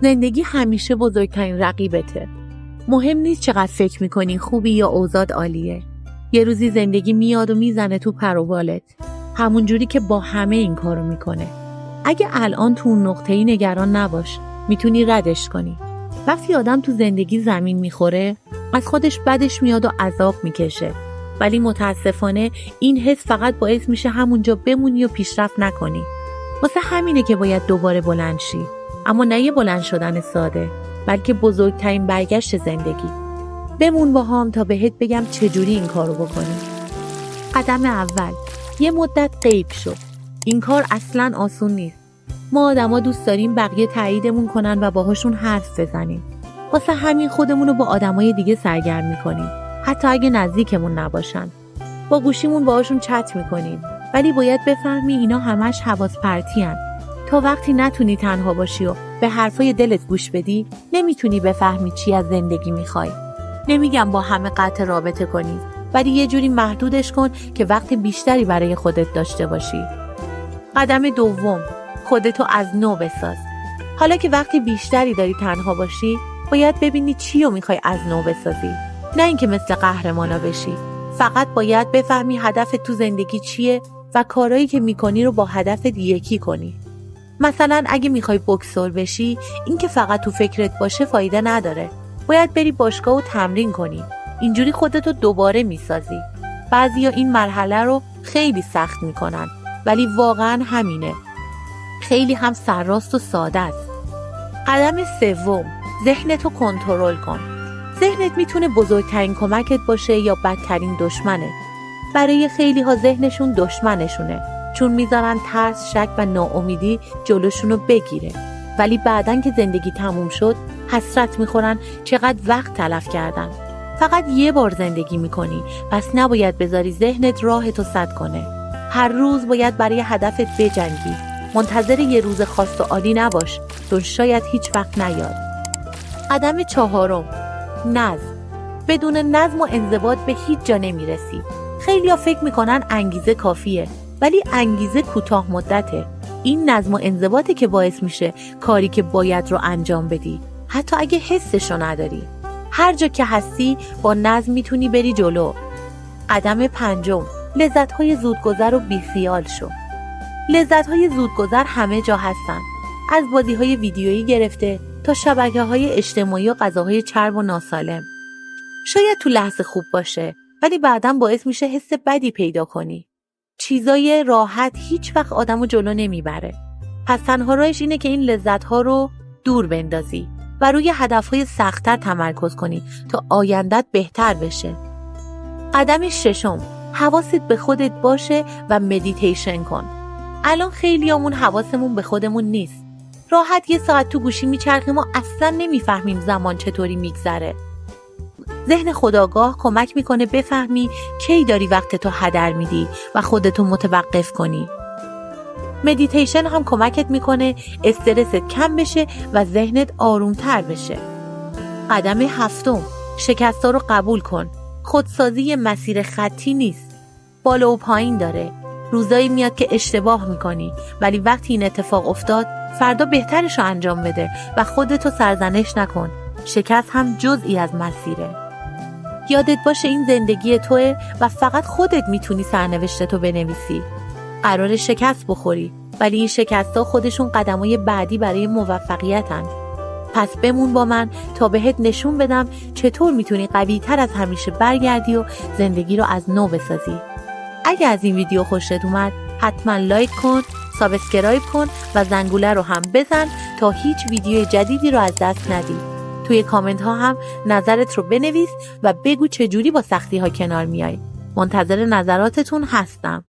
زندگی همیشه بزرگترین رقیبته. مهم نیست چقدر فکر میکنی خوبی یا اوضاعت عالیه. یه روزی زندگی میاد و میزنه تو پر و بالت. همون جوری که با همه این کارو میکنه. اگه الان تو اون نقطه‌ای نگران نباش، میتونی ردش کنی. وقتی آدم تو زندگی زمین میخوره، از خودش بدش میاد و عذاب میکشه. ولی متاسفانه این حس فقط باعث میشه همونجا بمونی و پیشرفت نکنی. واسه همینه که باید دوباره بلند شی. اما نه یه بلند شدن ساده، بلکه بزرگترین برگشت زندگی. بمون با هم تا بهت بگم چجوری این کارو بکنی. قدم اول، یه مدت غیب شو. این کار اصلاً آسون نیست. ما آدما دوست داریم بقیه تاییدمون کنن و باهاشون حرف بزنیم. واسه همین خودمون رو با آدمای دیگه سرگرم میکنیم، حتی اگه نزدیکمون نباشن. با گوشیمون باهاشون چت میکنیم، ولی باید بفهمی اینا همش حواس پرتی هن. تا وقتی نتونی تنها باشی و به حرفای دلت گوش بدی، نمیتونی بفهمی چی از زندگی میخوای. نمیگم با همه قطع رابطه کنی، ولی یه جوری محدودش کن که وقت بیشتری برای خودت داشته باشی. قدم دوم، خودتو از نو بساز. حالا که وقتی بیشتری داری تنها باشی، باید ببینی چی رو میخوای از نو بسازی. نه اینکه مثل قهرمانا بشی. فقط باید بفهمی هدفت تو زندگی چیه و کارهایی که میکنی رو با هدفت یکی کنی. مثلا اگه میخوای بوکسور بشی، این که فقط تو فکرت باشه فایده نداره. باید بری باشگاه و تمرین کنی. اینجوری خودتو دوباره میسازی. بعضیا این مرحله رو خیلی سخت میکنن، ولی واقعا همینه. خیلی هم سرراست و ساده است. قدم سوم، ذهنتو کنترل کن. ذهنت میتونه بزرگترین کمکت باشه یا بدترین دشمنت. برای خیلی ها ذهنشون دشمنشونه، چون میذارن ترس، شک و ناامیدی جلوشونو بگیره. ولی بعدن که زندگی تموم شد، حسرت میخورن چقدر وقت تلف کردن. فقط یه بار زندگی میکنی، پس نباید بذاری ذهنت راهتو سد کنه. هر روز باید برای هدفت بجنگی. منتظر یه روز خاص و عالی نباش، چون شاید هیچ وقت نیاد. قدم چهارم، نظم. بدون نظم و انضباط به هیچ جا نمیرسی. خیلی‌ها فکر میکنن انگیزه کافیه، ولی انگیزه کوتاه مدته. این نظم و انضباطه که باعث میشه کاری که باید رو انجام بدی، حتی اگه حسشو نداری. هر جا که هستی با نظم میتونی بری جلو. قدم پنجم، لذت‌های زودگذر و بیخیال شو. لذت‌های زودگذر همه جا هستن. از بازی‌های ویدیویی گرفته تا شبکه‌های اجتماعی و غذاهای چرب و ناسالم. شاید تو لحظه خوب باشه، ولی بعداً باعث میشه حس بدی پیدا کنی. چیزای راحت هیچ وقت آدمو جلو نمیبره. پس تنها راهش اینه که این لذت‌ها رو دور بندازی و روی هدف‌های سخت‌تر تمرکز کنی تا آیندت بهتر بشه. قدم ششم، حواست به خودت باشه و مدیتیشن کن. الان خیلیامون حواسمون به خودمون نیست. راحت یه ساعت تو گوشی میچرخیم و اصلا نمیفهمیم زمان چطوری میگذره. ذهن خودآگاه کمک میکنه بفهمی کی داری وقتتو هدر میدی و خودتو متوقف کنی. مدیتیشن هم کمکت میکنه استرست کم بشه و ذهنت آرومتر بشه. قدم هفتم، شکست‌ها رو قبول کن. خودسازی مسیر خطی نیست. بالا و پایین داره. روزایی میاد که اشتباه میکنی، ولی وقتی این اتفاق افتاد، فردا بهترشو انجام بده و خودتو سرزنش نکن. شکست هم جزئی از مسیره. یادت باشه این زندگی توئه و فقط خودت میتونی سرنوشتتو بنویسی. قراره شکست بخوری، ولی این شکست‌ها خودشون قدمای بعدی برای موفقیتن. پس بمون با من تا بهت نشون بدم چطور میتونی قوی‌تر از همیشه برگردی و زندگی رو از نو بسازی. اگه از این ویدیو خوشت اومد، حتما لایک کن، سابسکرایب کن و زنگوله رو هم بزن تا هیچ ویدیو جدیدی رو از دست ندی. توی کامنت ها هم نظرت رو بنویس و بگو چجوری با سختی ها کنار میای. منتظر نظراتتون هستم.